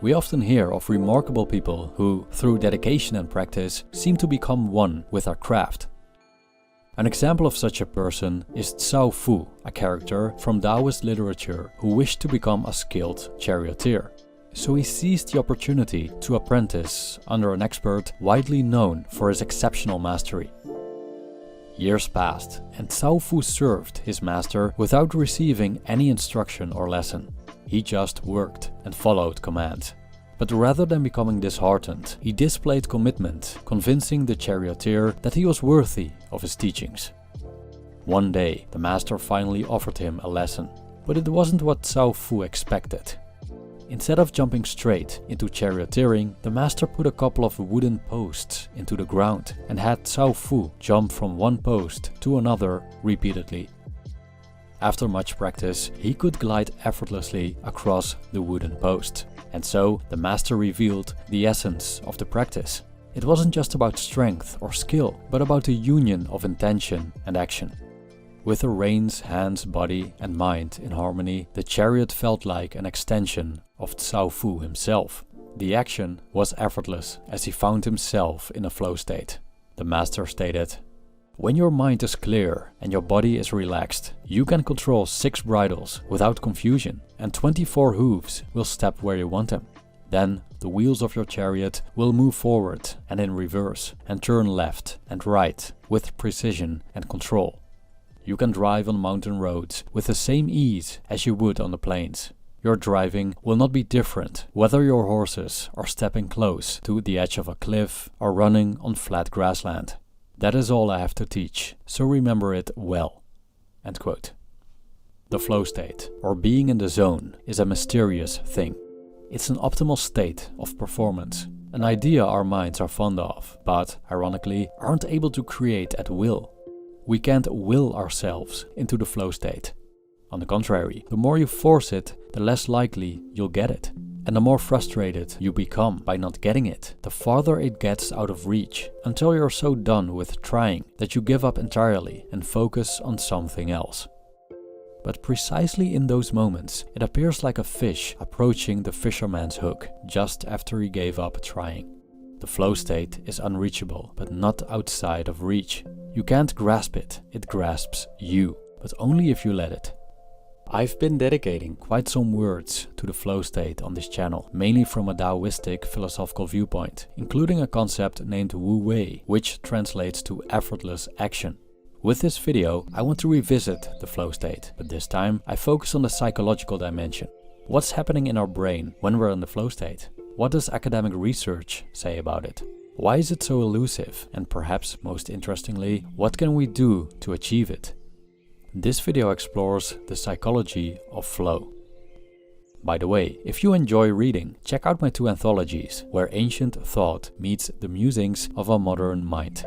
We often hear of remarkable people who, through dedication and practice, seem to become one with their craft. An example of such a person is Cao Fu, a character from Taoist literature who wished to become a skilled charioteer. So he seized the opportunity to apprentice under an expert widely known for his exceptional mastery. Years passed, and Cao Fu served his master without receiving any instruction or lesson. He just worked and followed commands. But rather than becoming disheartened, he displayed commitment, convincing the charioteer that he was worthy of his teachings. One day, the master finally offered him a lesson, but it wasn't what Cao Fu expected. Instead of jumping straight into charioteering, the master put a couple of wooden posts into the ground and had Cao Fu jump from one post to another repeatedly. After much practice, he could glide effortlessly across the wooden posts. And so, the master revealed the essence of the practice. It wasn't just about strength or skill, but about the union of intention and action. With the reins, hands, body and mind in harmony, the chariot felt like an extension of Cao Fu himself. The action was effortless as he found himself in a flow state. The master stated, "When your mind is clear and your body is relaxed, you can control 6 bridles without confusion, and 24 hooves will step where you want them. Then the wheels of your chariot will move forward and in reverse and turn left and right with precision and control. You can drive on mountain roads with the same ease as you would on the plains. Your driving will not be different whether your horses are stepping close to the edge of a cliff or running on flat grassland. That is all I have to teach, so remember it well." End quote. The flow state, or being in the zone, is a mysterious thing. It's an optimal state of performance, an idea our minds are fond of, but, ironically, aren't able to create at will. We can't will ourselves into the flow state. On the contrary, the more you force it, the less likely you'll get it. And the more frustrated you become by not getting it, the farther it gets out of reach, until you're so done with trying that you give up entirely and focus on something else. But precisely in those moments, it appears like a fish approaching the fisherman's hook just after he gave up trying. The flow state is unreachable, but not outside of reach. You can't grasp it, it grasps you, but only if you let it. I've been dedicating quite some words to the flow state on this channel, mainly from a Taoistic philosophical viewpoint, including a concept named Wu Wei, which translates to effortless action. With this video, I want to revisit the flow state, but this time I focus on the psychological dimension. What's happening in our brain when we're in the flow state? What does academic research say about it? Why is it so elusive? And perhaps most interestingly, what can we do to achieve it? This video explores the psychology of flow. By the way, if you enjoy reading, check out my 2 anthologies, where ancient thought meets the musings of a modern mind.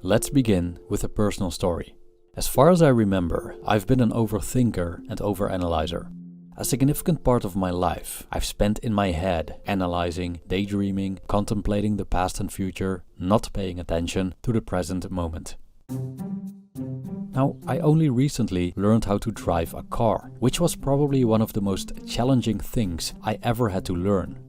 Let's begin with a personal story. As far as I remember, I've been an overthinker and overanalyzer. A significant part of my life I've spent in my head, analyzing, daydreaming, contemplating the past and future, not paying attention to the present moment. Now, I only recently learned how to drive a car, which was probably one of the most challenging things I ever had to learn.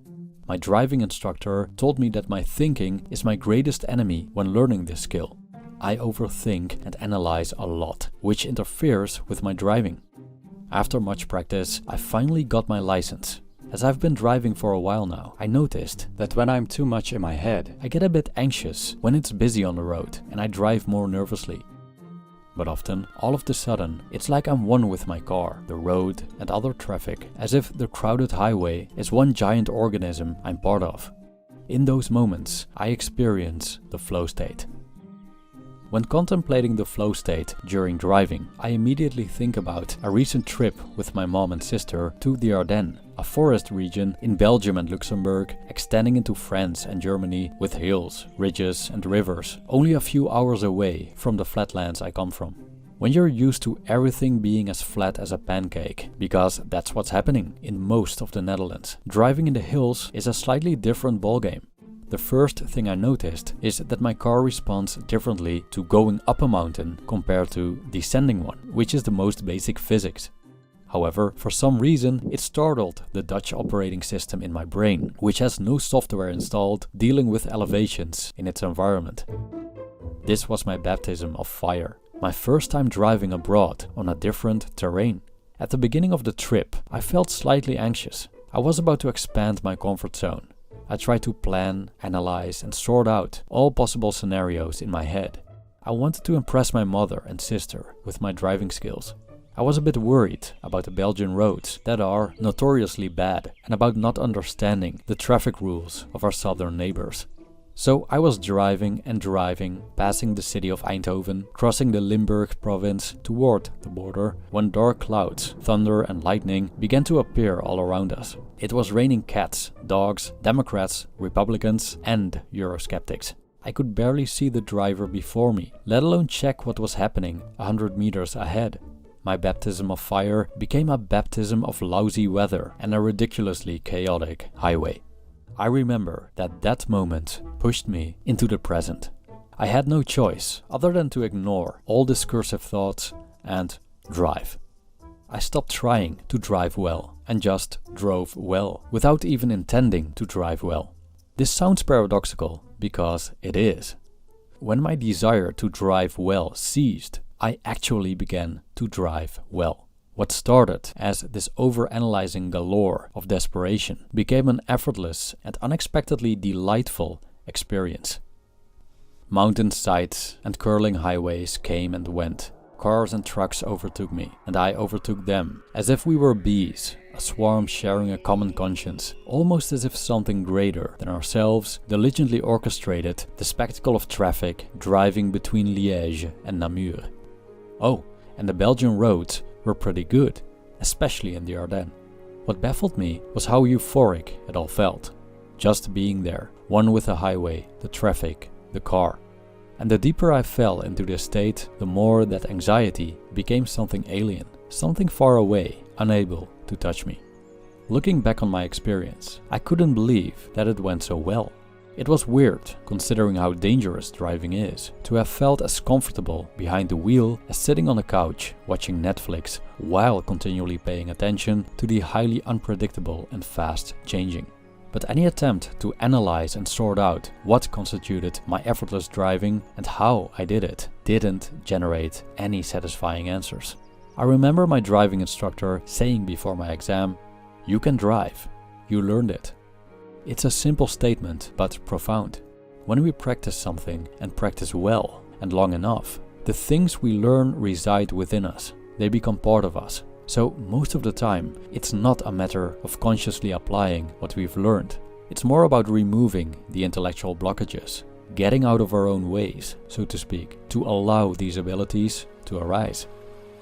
My driving instructor told me that my thinking is my greatest enemy when learning this skill. I overthink and analyze a lot, which interferes with my driving. After much practice, I finally got my license. As I've been driving for a while now, I noticed that when I'm too much in my head, I get a bit anxious when it's busy on the road and I drive more nervously. But often, all of a sudden, it's like I'm one with my car, the road and other traffic, as if the crowded highway is one giant organism I'm part of. In those moments, I experience the flow state. When contemplating the flow state during driving, I immediately think about a recent trip with my mom and sister to the Ardennes, a forest region in Belgium and Luxembourg, extending into France and Germany with hills, ridges and rivers, only a few hours away from the flatlands I come from. When you're used to everything being as flat as a pancake, because that's what's happening in most of the Netherlands, driving in the hills is a slightly different ballgame. The first thing I noticed is that my car responds differently to going up a mountain compared to descending one, which is the most basic physics. However, for some reason, it startled the Dutch operating system in my brain, which has no software installed dealing with elevations in its environment. This was my baptism of fire, my first time driving abroad on a different terrain. At the beginning of the trip, I felt slightly anxious. I was about to expand my comfort zone. I tried to plan, analyze, and sort out all possible scenarios in my head. I wanted to impress my mother and sister with my driving skills. I was a bit worried about the Belgian roads that are notoriously bad and about not understanding the traffic rules of our southern neighbors. So I was driving and driving, passing the city of Eindhoven, crossing the Limburg province toward the border, when dark clouds, thunder and lightning began to appear all around us. It was raining cats, dogs, Democrats, Republicans and Eurosceptics. I could barely see the driver before me, let alone check what was happening 100 meters ahead. My baptism of fire became a baptism of lousy weather and a ridiculously chaotic highway. I remember that moment pushed me into the present. I had no choice other than to ignore all discursive thoughts and drive. I stopped trying to drive well and just drove well without even intending to drive well. This sounds paradoxical because it is. When my desire to drive well ceased, I actually began to drive well. What started as this overanalyzing galore of desperation became an effortless and unexpectedly delightful experience. Mountainsides and curling highways came and went. Cars and trucks overtook me, and I overtook them, as if we were bees, a swarm sharing a common conscience, almost as if something greater than ourselves diligently orchestrated the spectacle of traffic driving between Liège and Namur. Oh, and the Belgian roads were pretty good, especially in the Ardennes. What baffled me was how euphoric it all felt. Just being there, one with the highway, the traffic, the car. And the deeper I fell into this state, the more that anxiety became something alien, something far away, unable to touch me. Looking back on my experience, I couldn't believe that it went so well. It was weird, considering how dangerous driving is, to have felt as comfortable behind the wheel as sitting on a couch watching Netflix while continually paying attention to the highly unpredictable and fast changing. But any attempt to analyze and sort out what constituted my effortless driving and how I did it didn't generate any satisfying answers. I remember my driving instructor saying before my exam, "You can drive, you learned it." It's a simple statement, but profound. When we practice something and practice well and long enough, the things we learn reside within us. They become part of us. So most of the time, it's not a matter of consciously applying what we've learned. It's more about removing the intellectual blockages, getting out of our own ways, so to speak, to allow these abilities to arise.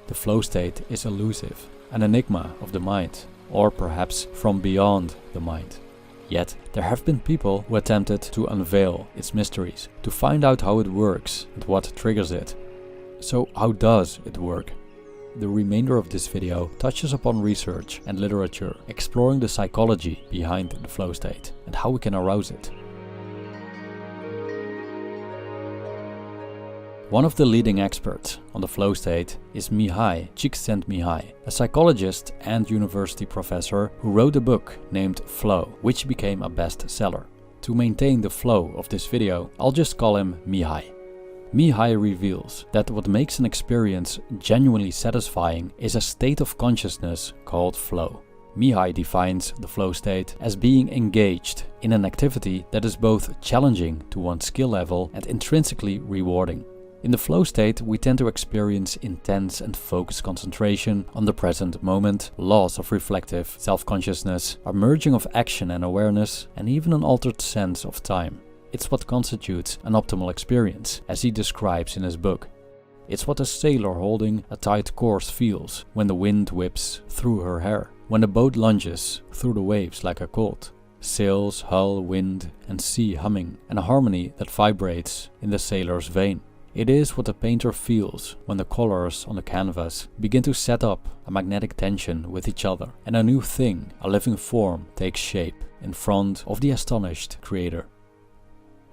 The flow state is elusive, an enigma of the mind, or perhaps from beyond the mind. Yet, there have been people who attempted to unveil its mysteries, to find out how it works and what triggers it. So how does it work? The remainder of this video touches upon research and literature, exploring the psychology behind the flow state and how we can arouse it. One of the leading experts on the flow state is Mihai Csikszentmihalyi, a psychologist and university professor who wrote a book named Flow, which became a bestseller. To maintain the flow of this video, I'll just call him Mihai. Mihai reveals that what makes an experience genuinely satisfying is a state of consciousness called flow. Mihai defines the flow state as being engaged in an activity that is both challenging to one's skill level and intrinsically rewarding. In the flow state, we tend to experience intense and focused concentration on the present moment, loss of reflective self-consciousness, a merging of action and awareness, and even an altered sense of time. It's what constitutes an optimal experience, as he describes in his book. It's what a sailor holding a tight course feels when the wind whips through her hair, when the boat lunges through the waves like a colt. Sails, hull, wind, and sea humming, and a harmony that vibrates in the sailor's vein. It is what a painter feels when the colors on the canvas begin to set up a magnetic tension with each other, and a new thing, a living form, takes shape in front of the astonished creator.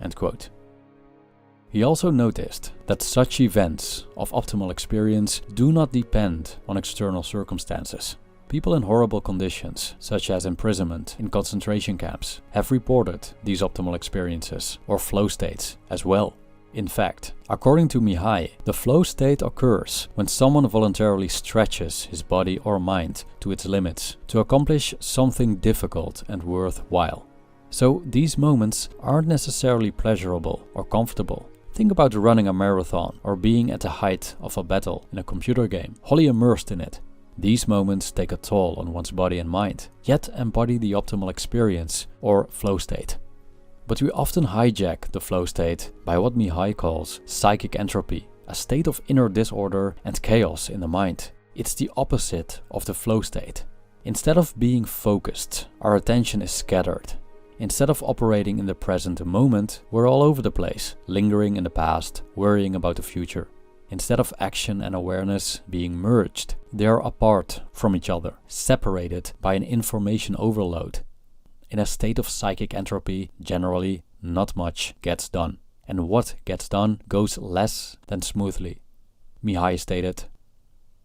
End quote. He also noticed that such events of optimal experience do not depend on external circumstances. People in horrible conditions, such as imprisonment in concentration camps, have reported these optimal experiences or flow states as well. In fact, according to Mihai, the flow state occurs when someone voluntarily stretches his body or mind to its limits to accomplish something difficult and worthwhile. So these moments aren't necessarily pleasurable or comfortable. Think about running a marathon or being at the height of a battle in a computer game, wholly immersed in it. These moments take a toll on one's body and mind, yet embody the optimal experience or flow state. But we often hijack the flow state by what Mihai calls psychic entropy, a state of inner disorder and chaos in the mind. It's the opposite of the flow state. Instead of being focused, our attention is scattered. Instead of operating in the present moment, we're all over the place, lingering in the past, worrying about the future. Instead of action and awareness being merged, they are apart from each other, separated by an information overload. In a state of psychic entropy, generally, not much gets done. And what gets done goes less than smoothly. Mihai stated,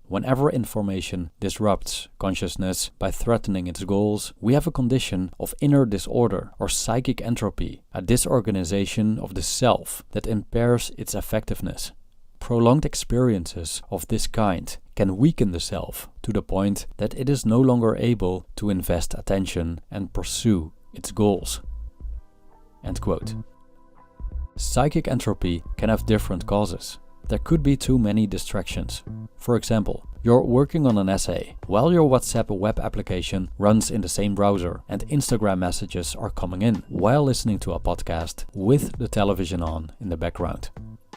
"Whenever information disrupts consciousness by threatening its goals, we have a condition of inner disorder or psychic entropy, a disorganization of the self that impairs its effectiveness. Prolonged experiences of this kind can weaken the self to the point that it is no longer able to invest attention and pursue its goals." End quote. Psychic entropy can have different causes. There could be too many distractions. For example, you're working on an essay while your WhatsApp web application runs in the same browser and Instagram messages are coming in while listening to a podcast with the television on in the background.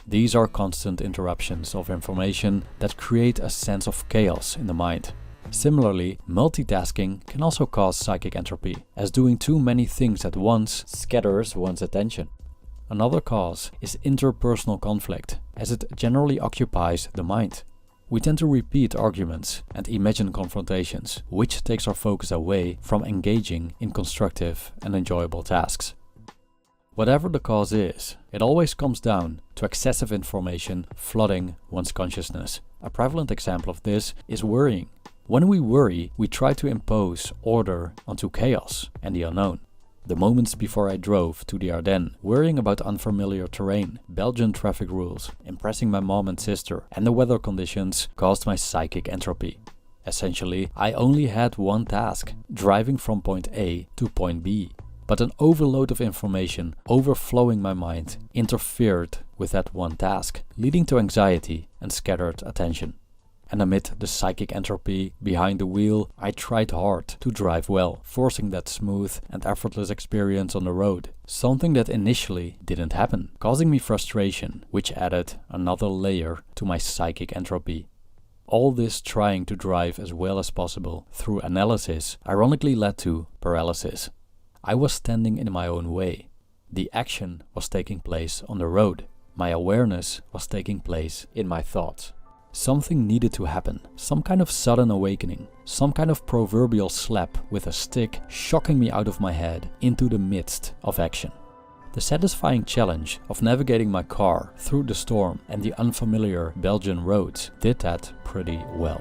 These are constant interruptions of information that create a sense of chaos in the mind. Similarly, multitasking can also cause psychic entropy, as doing too many things at once scatters one's attention. Another cause is interpersonal conflict, as it generally occupies the mind. We tend to repeat arguments and imagine confrontations, which takes our focus away from engaging in constructive and enjoyable tasks. Whatever the cause is, it always comes down to excessive information flooding one's consciousness. A prevalent example of this is worrying. When we worry, we try to impose order onto chaos and the unknown. The moments before I drove to the Ardennes, worrying about unfamiliar terrain, Belgian traffic rules, impressing my mom and sister, and the weather conditions caused my psychic entropy. Essentially, I only had one task, driving from point A to point B. But an overload of information overflowing my mind interfered with that one task, leading to anxiety and scattered attention. And amid the psychic entropy behind the wheel, I tried hard to drive well, forcing that smooth and effortless experience on the road, something that initially didn't happen, causing me frustration, which added another layer to my psychic entropy. All this trying to drive as well as possible through analysis ironically led to paralysis. I was standing in my own way. The action was taking place on the road. My awareness was taking place in my thoughts. Something needed to happen, some kind of sudden awakening, some kind of proverbial slap with a stick shocking me out of my head into the midst of action. The satisfying challenge of navigating my car through the storm and the unfamiliar Belgian roads did that pretty well.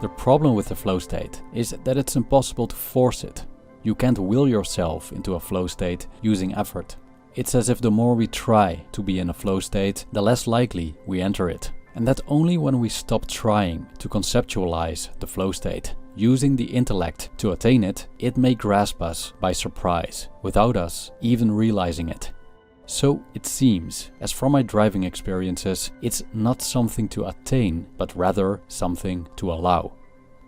The problem with the flow state is that it's impossible to force it. You can't will yourself into a flow state using effort. It's as if the more we try to be in a flow state, the less likely we enter it. And that only when we stop trying to conceptualize the flow state, using the intellect to attain it, it may grasp us by surprise, without us even realizing it. So it seems, as from my driving experiences, it's not something to attain, but rather something to allow.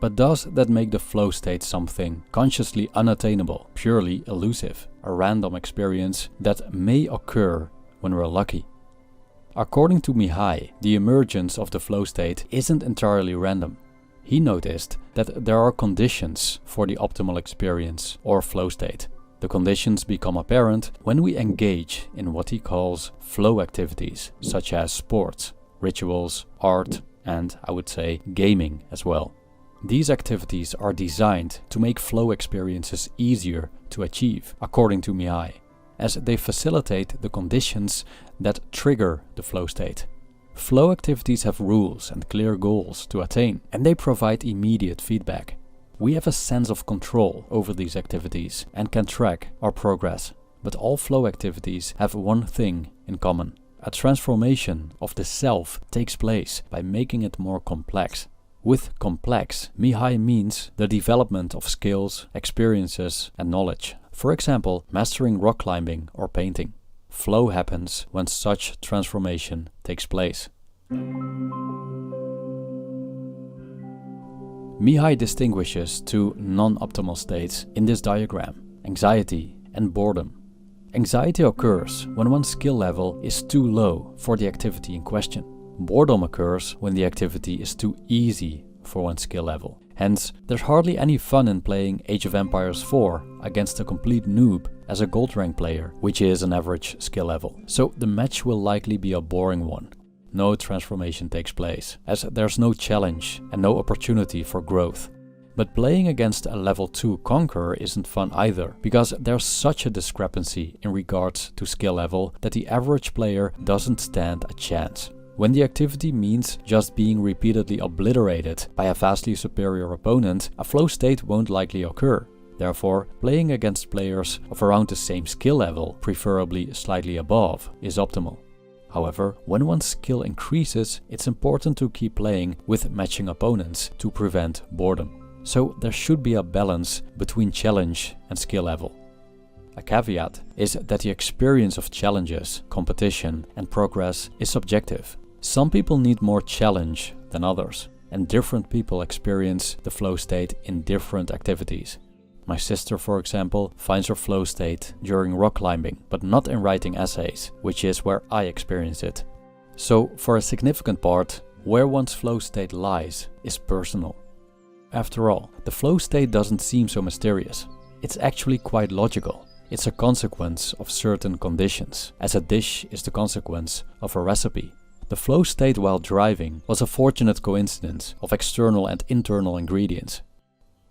But does that make the flow state something consciously unattainable, purely elusive, a random experience that may occur when we're lucky? According to Mihai, the emergence of the flow state isn't entirely random. He noticed that there are conditions for the optimal experience or flow state. The conditions become apparent when we engage in what he calls flow activities, such as sports, rituals, art, and I would say gaming as well. These activities are designed to make flow experiences easier to achieve, according to Mihai, as they facilitate the conditions that trigger the flow state. Flow activities have rules and clear goals to attain, and they provide immediate feedback. We have a sense of control over these activities and can track our progress. But all flow activities have one thing in common. A transformation of the self takes place by making it more complex. With complex, Mihai means the development of skills, experiences and knowledge. For example, mastering rock climbing or painting. Flow happens when such transformation takes place. Mihai distinguishes two non-optimal states in this diagram: anxiety and boredom. Anxiety occurs when one's skill level is too low for the activity in question. Boredom occurs when the activity is too easy for one's skill level. Hence, there's hardly any fun in playing Age of Empires 4 against a complete noob as a gold rank player, which is an average skill level. So the match will likely be a boring one. No transformation takes place, as there's no challenge and no opportunity for growth. But playing against a level 2 conqueror isn't fun either, because there's such a discrepancy in regards to skill level that the average player doesn't stand a chance. When the activity means just being repeatedly obliterated by a vastly superior opponent, a flow state won't likely occur. Therefore, playing against players of around the same skill level, preferably slightly above, is optimal. However, when one's skill increases, it's important to keep playing with matching opponents to prevent boredom. So there should be a balance between challenge and skill level. A caveat is that the experience of challenges, competition and progress is subjective. Some people need more challenge than others, and different people experience the flow state in different activities. My sister, for example, finds her flow state during rock climbing, but not in writing essays, which is where I experience it. So, for a significant part, where one's flow state lies is personal. After all, the flow state doesn't seem so mysterious. It's actually quite logical. It's a consequence of certain conditions, as a dish is the consequence of a recipe. The flow state while driving was a fortunate coincidence of external and internal ingredients.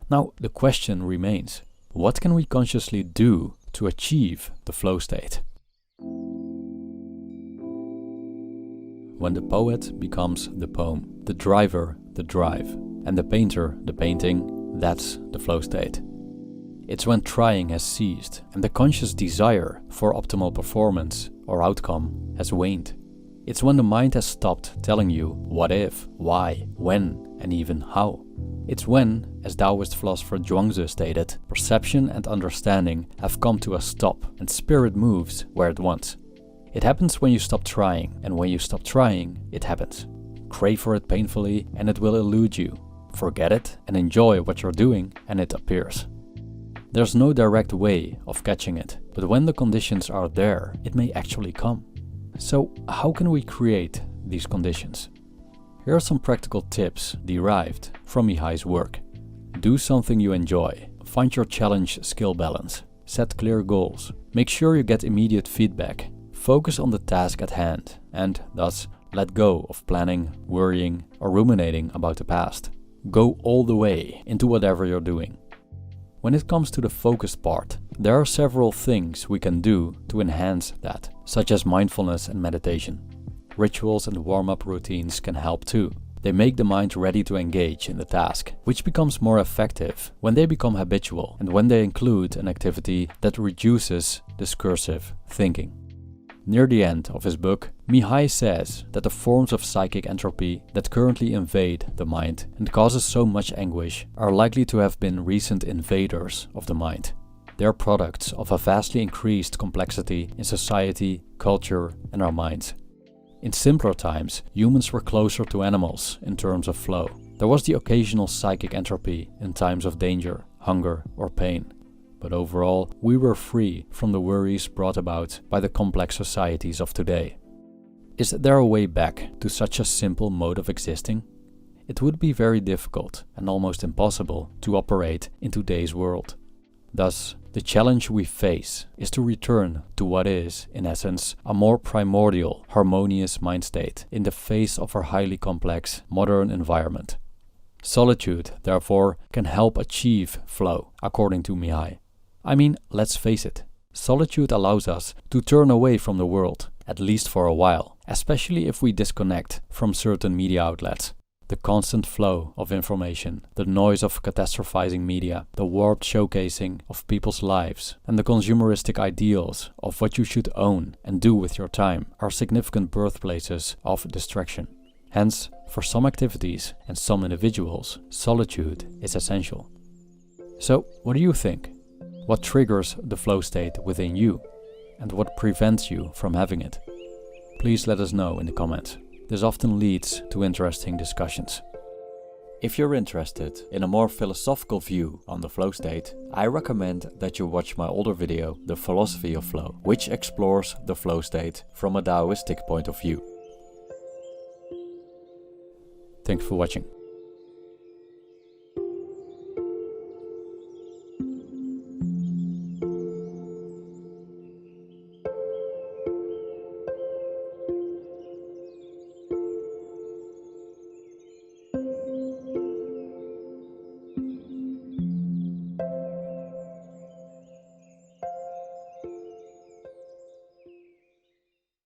Now the question remains, what can we consciously do to achieve the flow state? When the poet becomes the poem, the driver the drive, and the painter the painting, that's the flow state. It's when trying has ceased and the conscious desire for optimal performance or outcome has waned. It's when the mind has stopped telling you what if, why, when, and even how. It's when, as Taoist philosopher Zhuangzi stated, perception and understanding have come to a stop and spirit moves where it wants. It happens when you stop trying, and when you stop trying, it happens. Crave for it painfully and it will elude you. Forget it and enjoy what you're doing and it appears. There's no direct way of catching it, but when the conditions are there, it may actually come. So how can we create these conditions? Here are some practical tips derived from Mihai's work. Do something you enjoy. Find your challenge skill balance. Set clear goals. Make sure you get immediate feedback. Focus on the task at hand and thus let go of planning, worrying or ruminating about the past. Go all the way into whatever you're doing. When it comes to the focused part, there are several things we can do to enhance that, such as mindfulness and meditation. Rituals and warm-up routines can help too. They make the mind ready to engage in the task, which becomes more effective when they become habitual and when they include an activity that reduces discursive thinking. Near the end of his book, Mihai says that the forms of psychic entropy that currently invade the mind and causes so much anguish are likely to have been recent invaders of the mind. They are products of a vastly increased complexity in society, culture, and our minds. In simpler times, humans were closer to animals in terms of flow. There was the occasional psychic entropy in times of danger, hunger, or pain. But overall, we were free from the worries brought about by the complex societies of today. Is there a way back to such a simple mode of existing? It would be very difficult and almost impossible to operate in today's world. Thus, the challenge we face is to return to what is, in essence, a more primordial, harmonious mind state in the face of our highly complex modern environment. Solitude, therefore, can help achieve flow, according to Mihai. I mean, let's face it, solitude allows us to turn away from the world, at least for a while, especially if we disconnect from certain media outlets. The constant flow of information, the noise of catastrophizing media, the warped showcasing of people's lives, and the consumeristic ideals of what you should own and do with your time are significant birthplaces of distraction. Hence, for some activities and some individuals, solitude is essential. So, what do you think? What triggers the flow state within you? And what prevents you from having it? Please let us know in the comments. This often leads to interesting discussions. If you're interested in a more philosophical view on the flow state, I recommend that you watch my older video, The Philosophy of Flow, which explores the flow state from a Taoistic point of view. Thanks for watching.